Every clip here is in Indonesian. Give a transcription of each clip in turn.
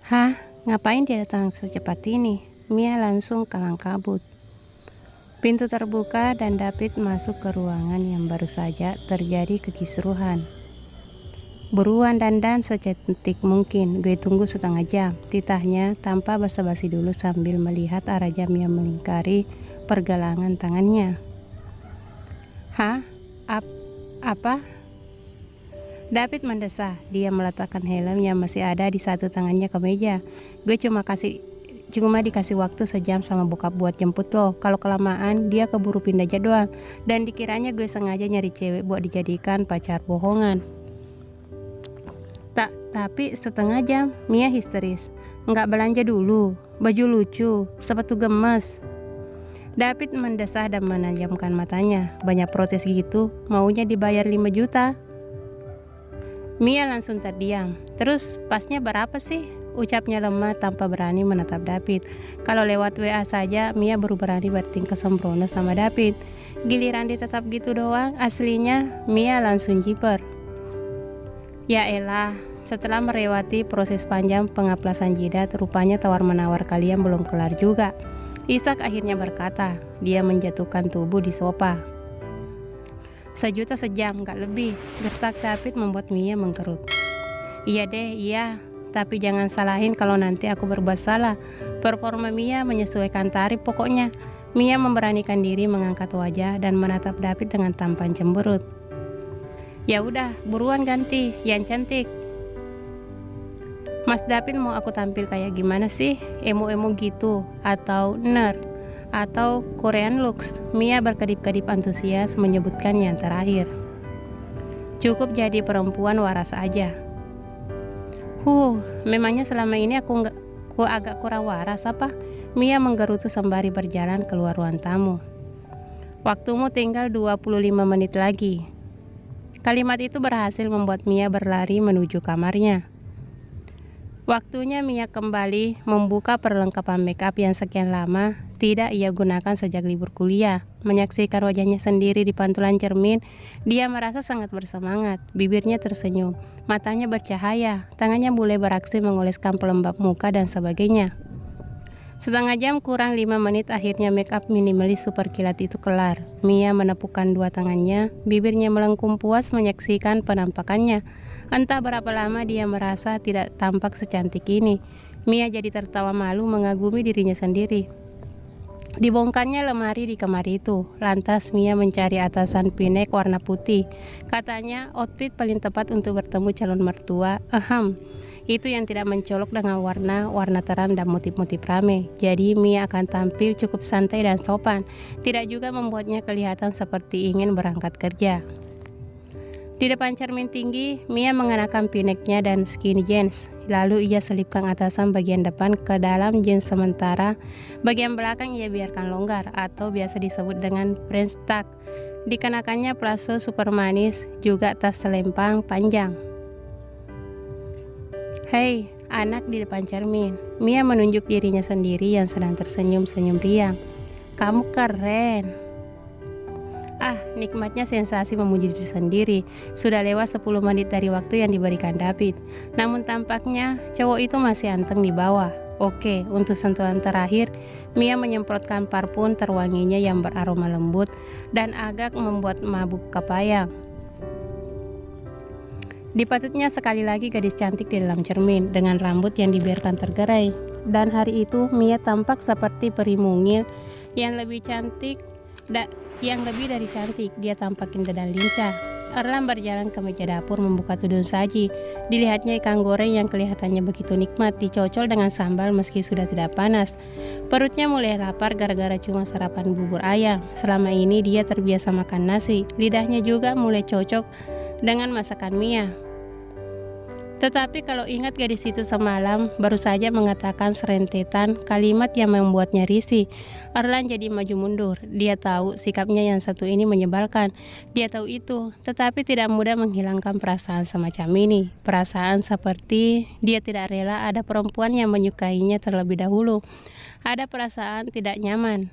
Hah? Ngapain dia datang secepat ini? Mia langsung kalang kabut. Pintu terbuka dan David masuk ke ruangan yang baru saja terjadi kekisruhan. Buruan dandan secantik mungkin, gue tunggu setengah jam, titahnya tanpa basa-basi dulu sambil melihat arah jam yang melingkari pergelangan tangannya. Hah? Apa? David mendesah. Dia meletakkan helm yang masih ada di satu tangannya ke meja. Gue cuma dikasih waktu sejam sama bokap buat jemput lo. Kalau kelamaan dia keburu pindah jadwal. Dan dikiranya gue sengaja nyari cewek buat dijadikan pacar bohongan. Tapi setengah jam, Mia histeris. Nggak belanja dulu, baju lucu, sepatu gemes. David mendesah dan menajamkan matanya. Banyak protes gitu, maunya dibayar 5 juta. Mia langsung terdiam. Terus pasnya berapa sih? Ucapnya lemah tanpa berani menatap David. Kalau lewat WA saja, Mia baru berani bertingkah sembrono sama David. Giliran ditetap gitu doang, aslinya Mia langsung jiper. Ya elah, setelah melewati proses panjang pengaplasan jidat, rupanya tawar-menawar kalian belum kelar juga. Ishak akhirnya berkata. Dia menjatuhkan tubuh di sofa. 1 juta sejam, gak lebih. Gertak David membuat Mia mengkerut. Iya deh, iya. Tapi jangan salahin kalau nanti aku berbuat salah. Performa Mia menyesuaikan tarif pokoknya. Mia memberanikan diri mengangkat wajah dan menatap David dengan tampan cemberut. Ya udah, buruan ganti, yang cantik. Mas David mau aku tampil kayak gimana sih? Emo-emo gitu? Atau nerd? Atau Korean looks? Mia berkedip-kedip antusias menyebutkan yang terakhir. Cukup jadi perempuan waras aja. Memangnya selama ini aku agak kurang waras apa? Mia menggerutu sembari berjalan keluar ruang tamu. Waktumu tinggal 25 menit lagi. Kalimat itu berhasil membuat Mia berlari menuju kamarnya. Waktunya Mia kembali membuka perlengkapan makeup yang sekian lama tidak ia gunakan sejak libur kuliah. Menyaksikan wajahnya sendiri di pantulan cermin, dia merasa sangat bersemangat. Bibirnya tersenyum, matanya bercahaya, tangannya mulai beraksi mengoleskan pelembab muka dan sebagainya. Setengah jam kurang 5 menit akhirnya makeup minimalis super kilat itu kelar. Mia menepukkan 2 tangannya, bibirnya melengkung puas menyaksikan penampakannya. Entah berapa lama dia merasa tidak tampak secantik ini. Mia jadi tertawa malu mengagumi dirinya sendiri. Dibongkarnya lemari di kamar itu. Lantas Mia mencari atasan pinek warna putih. Katanya outfit paling tepat untuk bertemu calon mertua. Itu yang tidak mencolok dengan warna terang dan motif-motif rame. Jadi Mia akan tampil cukup santai dan sopan. Tidak juga membuatnya kelihatan seperti ingin berangkat kerja. Di depan cermin tinggi, Mia mengenakan pineknya dan skinny jeans. Lalu ia selipkan atasan bagian depan ke dalam jeans sementara bagian belakang ia biarkan longgar atau biasa disebut dengan French tuck. Dikenakannya palazzo super manis, juga tas selempang panjang. Hei, anak di depan cermin. Mia menunjuk dirinya sendiri yang sedang tersenyum-senyum riang. Kamu keren. Nikmatnya sensasi memuji diri sendiri. Sudah lewat 10 menit dari waktu yang diberikan David. Namun tampaknya cowok itu masih anteng di bawah. Oke, untuk sentuhan terakhir, Mia menyemprotkan parfum terwanginya yang beraroma lembut dan agak membuat mabuk kepayang. Dipatutnya sekali lagi gadis cantik di dalam cermin dengan rambut yang dibiarkan tergerai. Dan hari itu Mia tampak seperti peri mungil yang lebih dari cantik. Dia tampak indah dan lincah. Erlan berjalan ke meja dapur membuka tudung saji. Dilihatnya ikan goreng yang kelihatannya begitu nikmat dicocol dengan sambal meski sudah tidak panas. Perutnya mulai lapar gara-gara cuma sarapan bubur ayam. Selama ini dia terbiasa makan nasi. Lidahnya juga mulai cocok dengan masakan Mia. Tetapi kalau ingat gadis itu semalam baru saja mengatakan serentetan kalimat yang membuatnya risih, Erlan jadi maju mundur. Dia tahu sikapnya yang satu ini menyebalkan. Dia tahu itu, tetapi tidak mudah menghilangkan perasaan semacam ini. Perasaan seperti dia tidak rela ada perempuan yang menyukainya terlebih dahulu. Ada perasaan tidak nyaman,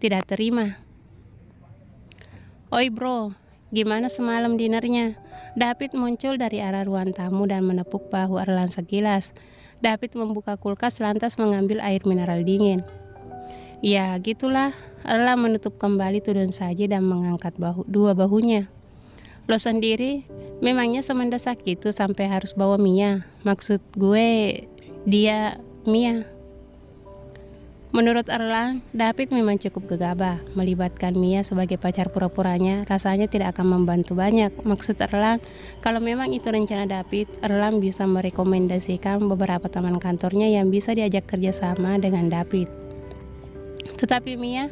tidak terima. Oi bro, gimana semalam dinernya? David muncul dari arah ruang tamu dan menepuk bahu Erlang sekilas. David membuka kulkas lantas mengambil air mineral dingin. Ya, gitulah. Erlang menutup kembali tudung saji dan mengangkat dua bahunya. Lo sendiri, memangnya semendesak itu sampai harus bawa Mia? Maksud gue, dia Mia. Menurut Erlang, David memang cukup gegabah. Melibatkan Mia sebagai pacar pura-puranya rasanya tidak akan membantu banyak. Maksud Erlang, kalau memang itu rencana David, Erlang bisa merekomendasikan beberapa teman kantornya yang bisa diajak kerjasama dengan David. Tetapi Mia,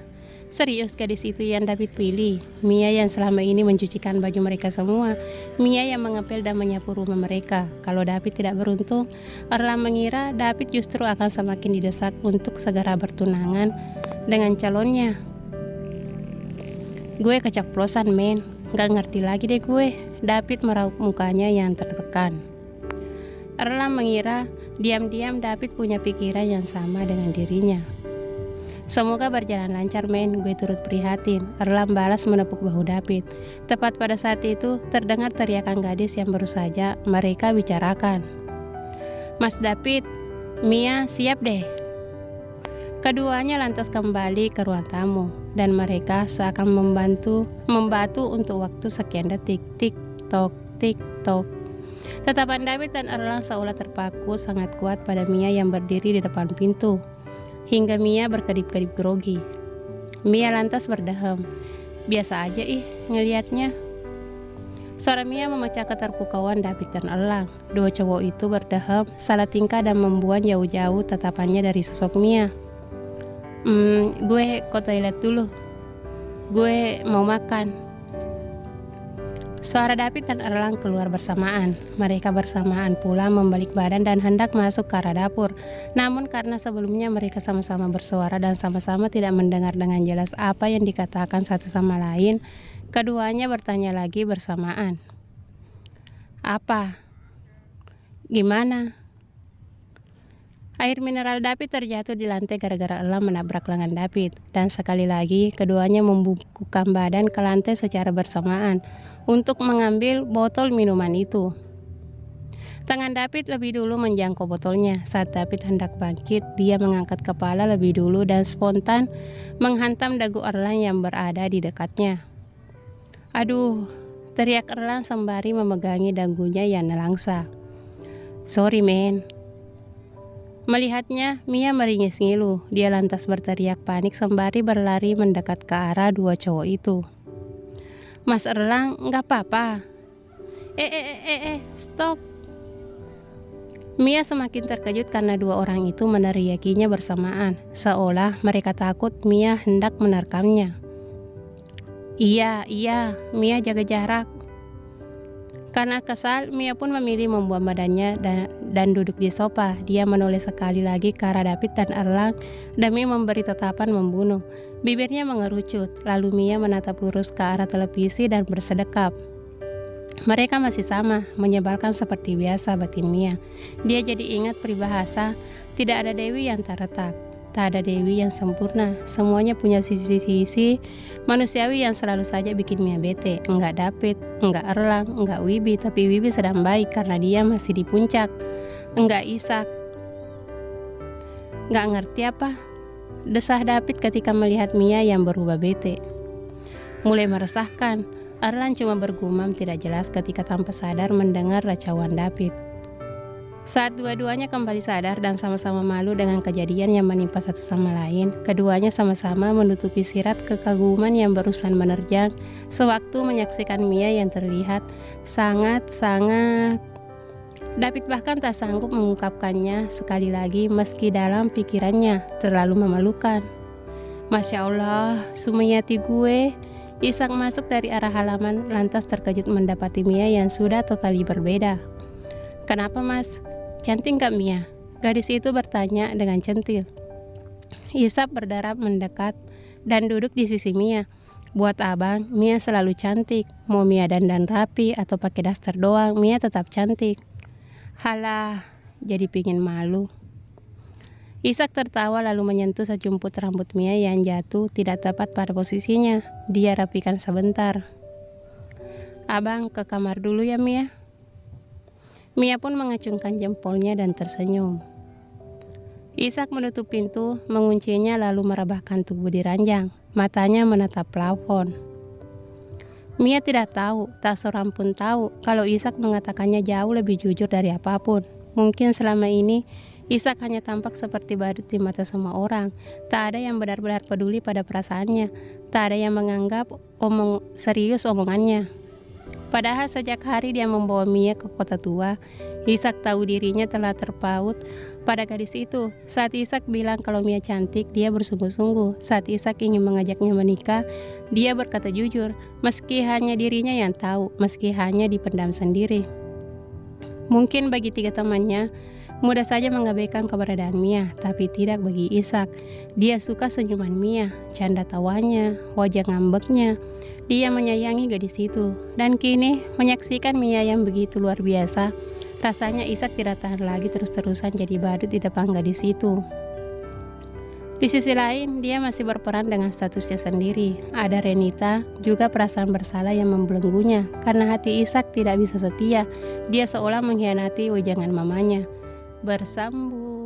serius gadis itu yang David pilih? Mia yang selama ini mencucikan baju mereka semua, Mia yang mengepel dan menyapu rumah mereka. Kalau David tidak beruntung, Erlang mengira David justru akan semakin didesak untuk segera bertunangan dengan calonnya. Gue keceplosan men, gak ngerti lagi deh gue. David meraup mukanya yang tertekan. Erlang mengira diam-diam David punya pikiran yang sama dengan dirinya. Semoga berjalan lancar men, gue turut prihatin. Erlang balas menepuk bahu David. Tepat pada saat itu, terdengar teriakan gadis yang baru saja mereka bicarakan. Mas David, Mia siap deh. Keduanya lantas kembali ke ruang tamu, dan mereka seakan membatu untuk waktu sekian detik. Tik-tok, tik-tok. Tatapan David dan Erlang seolah terpaku sangat kuat pada Mia yang berdiri di depan pintu. Hingga Mia berkedip-kedip grogi. Mia lantas berdehem. Biasa aja ngelihatnya. Suara Mia memecah keterpukauan David dan Erlang. Dua cowok itu berdehem, salah tingkah dan membuang jauh-jauh tatapannya dari sosok Mia. Gue ke toilet dulu. Gue mau makan. Suara David dan Erlang keluar bersamaan. Mereka bersamaan pula membalik badan dan hendak masuk ke arah dapur. Namun karena sebelumnya mereka sama-sama bersuara dan sama-sama tidak mendengar dengan jelas apa yang dikatakan satu sama lain, keduanya bertanya lagi bersamaan. Apa? Gimana? Air mineral David terjatuh di lantai gara-gara Erlang menabrak lengan David. Dan sekali lagi, keduanya membungkukkan badan ke lantai secara bersamaan untuk mengambil botol minuman itu. Tangan David lebih dulu menjangkau botolnya. Saat David hendak bangkit, dia mengangkat kepala lebih dulu dan spontan menghantam dagu Erlang yang berada di dekatnya. Aduh, teriak Erlang sembari memegangi dagunya yang nelangsa. Sorry men. Melihatnya, Mia meringis ngilu. Dia lantas berteriak panik sembari berlari mendekat ke arah dua cowok itu. Mas Erlang, nggak apa-apa. Stop. Mia semakin terkejut karena dua orang itu meneriakinya bersamaan, seolah mereka takut Mia hendak menerkamnya. Iya, Mia jaga jarak. Karena kesal, Mia pun memilih membuang badannya dan duduk di sofa. Dia menoleh sekali lagi ke arah David dan Erlang demi memberi tatapan membunuh. Bibirnya mengerucut, lalu Mia menatap lurus ke arah televisi dan bersedekap. Mereka masih sama, menyebalkan seperti biasa batin Mia. Dia jadi ingat peribahasa, tidak ada dewi yang tak retak. Tak ada dewi yang sempurna, semuanya punya sisi-sisi manusiawi yang selalu saja bikin Mia bete. Enggak David, enggak Erlang, enggak Wibi, tapi Wibi sedang baik karena dia masih di puncak. Enggak Ishak. Enggak ngerti apa? Desah David ketika melihat Mia yang berubah bete. Mulai meresahkan, Erlang cuma bergumam tidak jelas ketika tanpa sadar mendengar racauan David. Saat dua-duanya kembali sadar dan sama-sama malu dengan kejadian yang menimpa satu sama lain, keduanya sama-sama menutupi sirat kekaguman yang barusan menerjang sewaktu menyaksikan Mia yang terlihat sangat-sangat. David bahkan tak sanggup mengungkapkannya sekali lagi meski dalam pikirannya terlalu memalukan. Masya Allah, Sumayati gue. Ishak masuk dari arah halaman lantas terkejut mendapati Mia yang sudah totali berbeda. Kenapa mas? Cantik gak Mia? Gadis itu bertanya dengan centil. Ishak berdarah mendekat dan duduk di sisi Mia. Buat abang, Mia selalu cantik. Mau Mia dandan rapi atau pakai daster doang, Mia tetap cantik. Halah, jadi pingin malu. Ishak tertawa lalu menyentuh sejumput rambut Mia yang jatuh tidak tepat pada posisinya. Dia rapikan sebentar. Abang ke kamar dulu ya Mia. Mia pun mengacungkan jempolnya dan tersenyum. Ishak menutup pintu, menguncinya lalu merebahkan tubuh di ranjang. Matanya menatap plafon. Mia tidak tahu, tak seorang pun tahu kalau Ishak mengatakannya jauh lebih jujur dari apapun. Mungkin selama ini Ishak hanya tampak seperti badut di mata semua orang. Tak ada yang benar-benar peduli pada perasaannya. Tak ada yang menganggap serius omongannya. Padahal sejak hari dia membawa Mia ke kota tua, Ishak tahu dirinya telah terpaut pada gadis itu. Saat Ishak bilang kalau Mia cantik, dia bersungguh-sungguh. Saat Ishak ingin mengajaknya menikah, dia berkata jujur, meski hanya dirinya yang tahu, meski hanya dipendam sendiri. Mungkin bagi 3 temannya, mudah saja mengabaikan keberadaan Mia, tapi tidak bagi Ishak. Dia suka senyuman Mia, canda tawanya, wajah ngambeknya. Dia menyayangi gadis itu, dan kini menyaksikan Mia yang begitu luar biasa. Rasanya Ishak tidak tahan lagi terus-terusan jadi badut di depan gadis itu. Di sisi lain, dia masih berperan dengan statusnya sendiri. Ada Renita, juga perasaan bersalah yang membelenggunya, karena hati Ishak tidak bisa setia. Dia seolah mengkhianati wejangan mamanya. Bersambung.